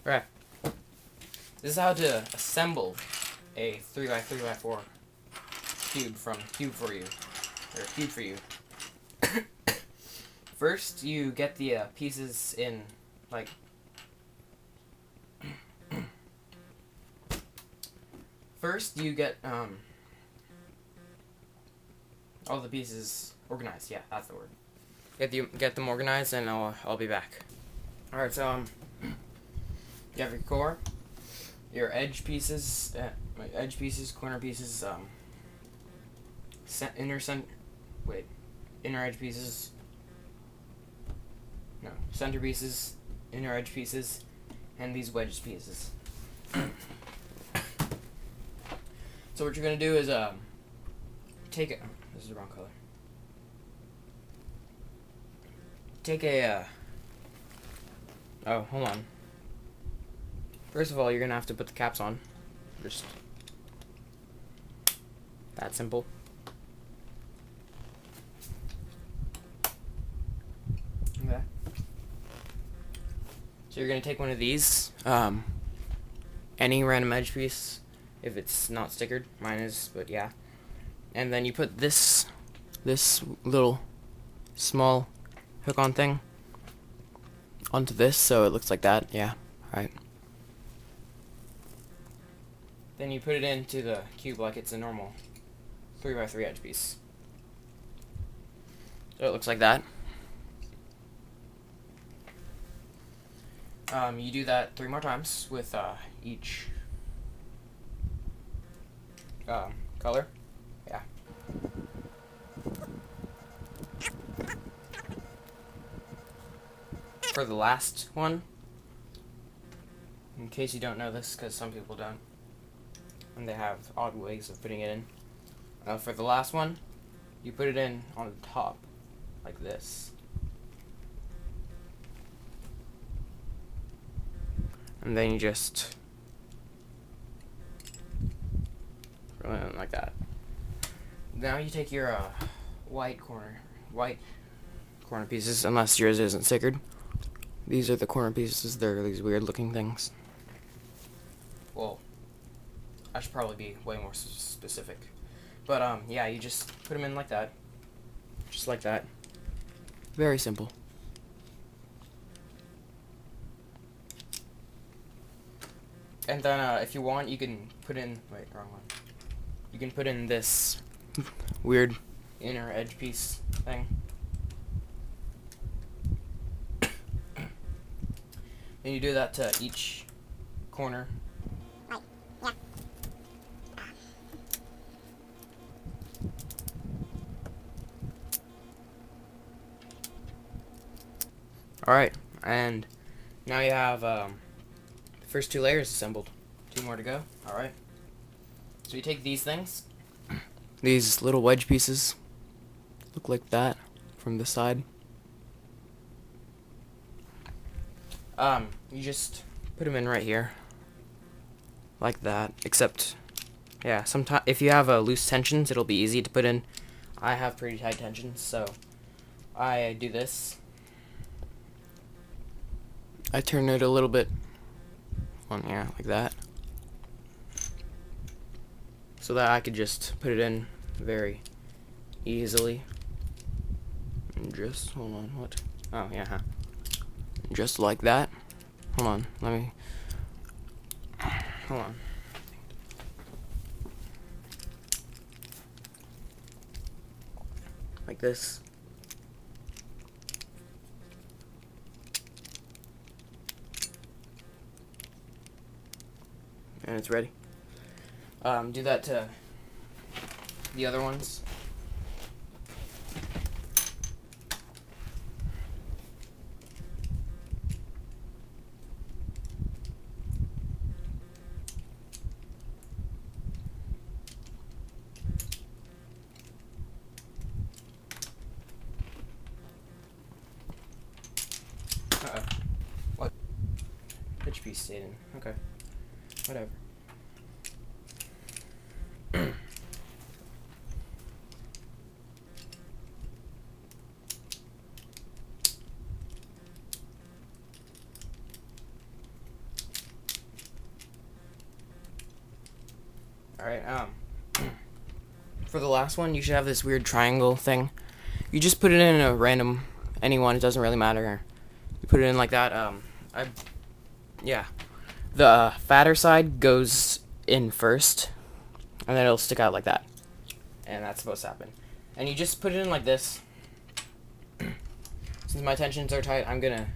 Right. This is how to assemble a 3x3x4 cube from Cube4You, or Cube4You. First, you get the pieces in, like, first you get all the pieces organized. Yeah, that's the word. Get them organized, and I'll be back. All right, so you have your core, your edge pieces, corner pieces, inner edge pieces. No, center pieces, inner edge pieces, and these wedge pieces. So what you're gonna do is take it. This is the wrong color. Take a. Oh, hold on. First of all, you're gonna have to put the caps on. Just that simple. Okay. So you're gonna take one of these, any random edge piece, if it's not stickered. Mine is, but yeah. And then you put this little small hook-on thing onto this, so it looks like that. Yeah, right. Then you put it into the cube like it's a normal 3x3 edge piece. So it looks like that. You do that 3 more times with each color. Yeah. For the last one, in case you don't know this, because some people don't, and they have odd ways of putting it in. For the last one, you put it in on the top, like this. And then you just throw it in like that. Now you take your white corner pieces, unless yours isn't stickered. These are the corner pieces. They're these weird looking things. Well, I should probably be way more specific. But yeah, you just put them in like that. Just like that. Very simple. And then if you want, you can put in, wait, wrong one. You can put in this weird inner edge piece thing. And you do that to each corner. Right, yeah. Alright, and now you have the first 2 layers assembled. 2 more to go. Alright. So you take these things. These little wedge pieces look like that from the side. You just put them in right here, like that. Except, yeah, sometimes if you have loose tensions, it'll be easy to put in. I have pretty tight tensions, so I do this. I turn it a little bit on, yeah, like that, so that I could just put it in very easily. And just hold on, what? Oh yeah, huh. Just like that. Hold on, hold on. Like this. And it's ready. Do that to the other ones. What? Which piece stayed in? Okay. Whatever. Alright, for the last one, you should have this weird triangle thing. You just put it in a random, anyone, it doesn't really matter. You put it in like that, yeah. The fatter side goes in first, and then it'll stick out like that. And that's supposed to happen. And you just put it in like this. Since my tensions are tight, I'm gonna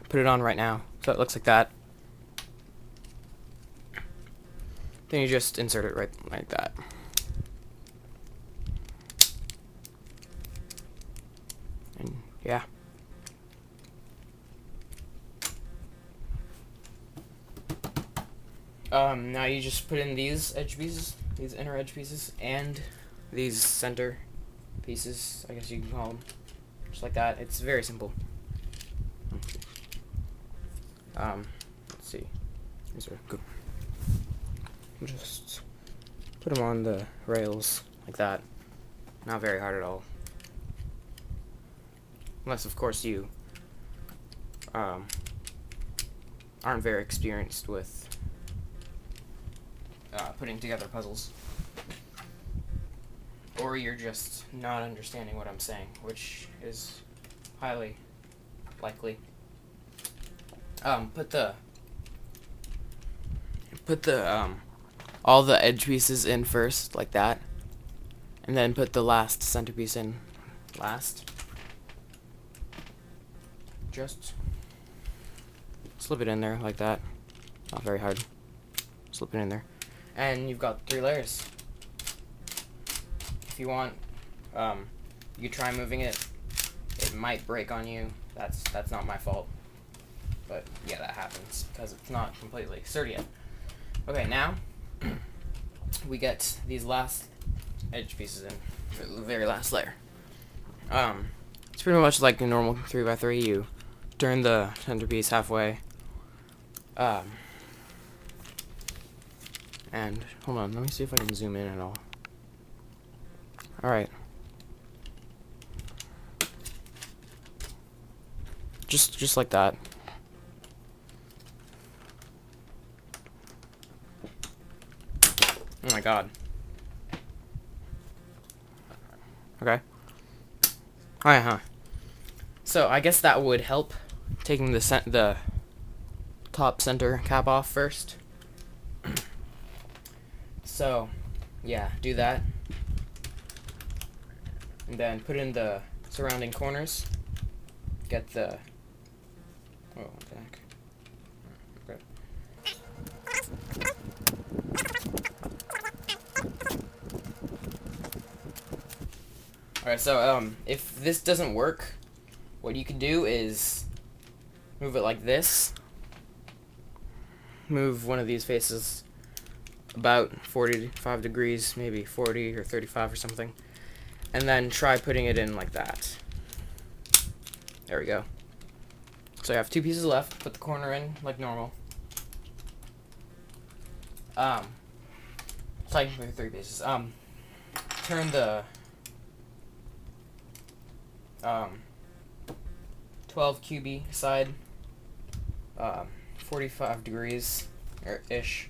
put it on right now, so it looks like that. Then you just insert it right like that. And yeah. Now you just put in these edge pieces, these inner edge pieces, and these center pieces, I guess you can call them. Just like that. It's very simple. Let's see. These are good. Just put them on the rails like that. Not very hard at all. Unless, of course, you aren't very experienced with putting together puzzles. Or you're just not understanding what I'm saying, which is highly likely. Put the all the edge pieces in first, like that, and then put the last centerpiece in last. Just slip it in there like that. Not very hard. Slip it in there, and you've got 3 layers. If you want, you try moving it. It might break on you. That's not my fault. But yeah, that happens because it's not completely sturdy yet. Okay, now we get these last edge pieces in for the very last layer. It's pretty much like a normal 3x3. You turn the centerpiece halfway. And hold on, let me see if I can zoom in at all. Alright. Just like that. Oh my god. Okay. Alright, huh. So I guess that would help, taking the top center cap off first. So, yeah, do that. And then put in the surrounding corners. Get the... Oh, what the heck? Okay. Alright, so, if this doesn't work, what you can do is move it like this. Move one of these faces about 45 degrees, maybe 40 or 35 or something. And then try putting it in like that. There we go. So I have 2 pieces left. Put the corner in like normal. Technically 3 pieces. Turn the 12 QB side 45 degrees or ish,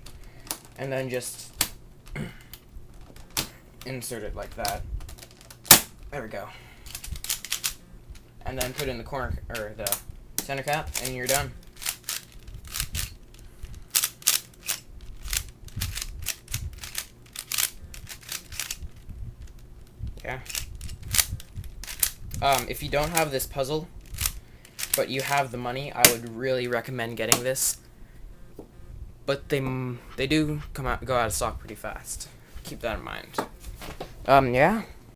and then just insert it like that. There we go. And then put in the corner, or the center cap, and you're done. Yeah. If you don't have this puzzle, but you have the money, I would really recommend getting this. But they do go out of stock pretty fast. Keep that in mind. Yeah.